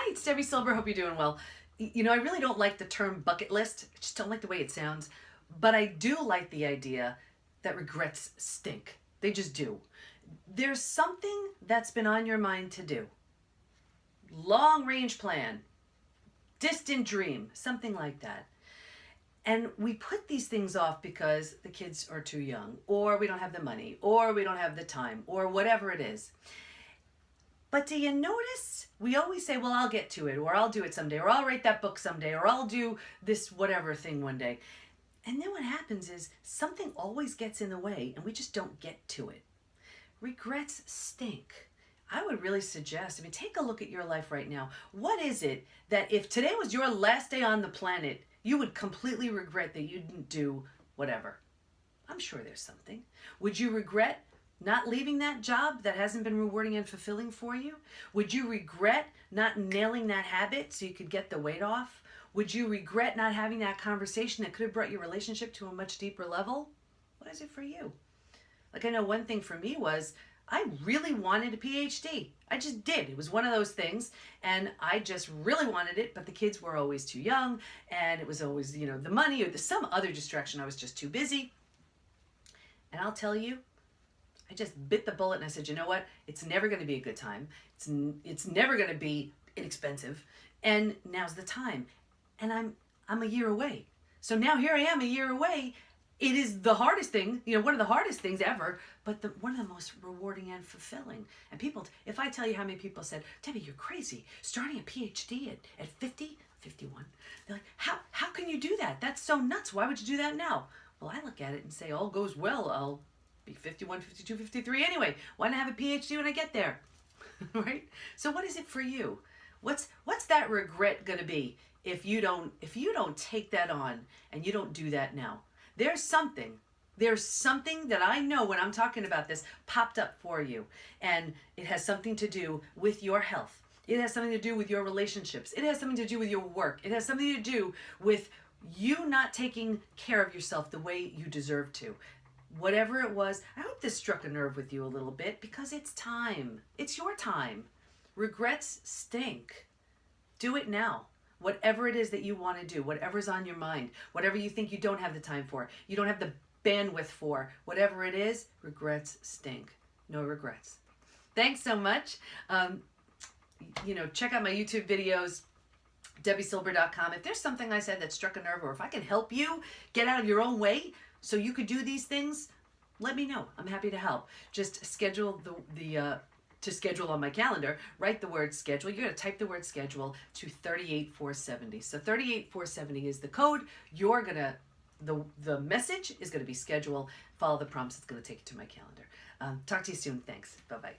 Hi, it's Debbie Silber. Hope you're doing well. I really don't like the term bucket list. I just don't like the way it sounds. But I do like the idea that regrets stink. They just do. There's something that's been on your mind to do. Long range plan, distant dream, something like that. And we put these things off because the kids are too young, or we don't have the money, or we don't have the time, or whatever it is. But do you notice we always say, well, I'll get to it, or I'll do it someday, or I'll write that book someday, or I'll do this whatever thing one day. And then what happens is something always gets in the way and we just don't get to it. Regrets stink. I would really suggest, take a look at your life right now. What is it that if today was your last day on the planet, you would completely regret that you didn't do whatever? I'm sure there's something. Would you regret not leaving that job that hasn't been rewarding and fulfilling for you? Would you regret not nailing that habit so you could get the weight off? Would you regret not having that conversation that could have brought your relationship to a much deeper level? What is it for you? Like, I know one thing for me was I really wanted a PhD. I just did. It was one of those things, and I just really wanted it, but the kids were always too young, and it was always, the money or some other distraction. I was just too busy. And I'll tell you, I just bit the bullet and I said, you know what? It's never going to be a good time. It's never going to be inexpensive. And now's the time. And I'm a year away. So now here I am a year away. It is the hardest thing, one of the hardest things ever, but one of the most rewarding and fulfilling. And people, if I tell you how many people said, Debbie, you're crazy, starting a PhD at 50, 51. They're like, how can you do that? That's so nuts. Why would you do that now? Well, I look at it and say, all goes well, I'll be 51, 52, 53 anyway. Why not have a PhD when I get there? Right? So what is it for you? What's that regret going to be if you don't take that on and you don't do that now? There's something that I know when I'm talking about this popped up for you, and it has something to do with your health. It has something to do with your relationships. It has something to do with your work. It has something to do with you not taking care of yourself the way you deserve to. Whatever it was, I hope this struck a nerve with you a little bit, because it's time. It's your time. Regrets stink. Do it now. Whatever it is that you want to do, whatever's on your mind, whatever you think you don't have the time for, you don't have the bandwidth for, whatever it is, regrets stink. No regrets. Thanks so much. Check out my YouTube videos, DebbieSilber.com. If there's something I said that struck a nerve, or if I can help you get out of your own way so you could do these things, let me know. I'm happy to help. Just schedule to schedule on my calendar, write the word schedule. You're going to type the word schedule to 38470. So 38470 is the code. You're going to, the message is going to be schedule. Follow the prompts. It's going to take you to my calendar. Talk to you soon. Thanks. Bye-bye.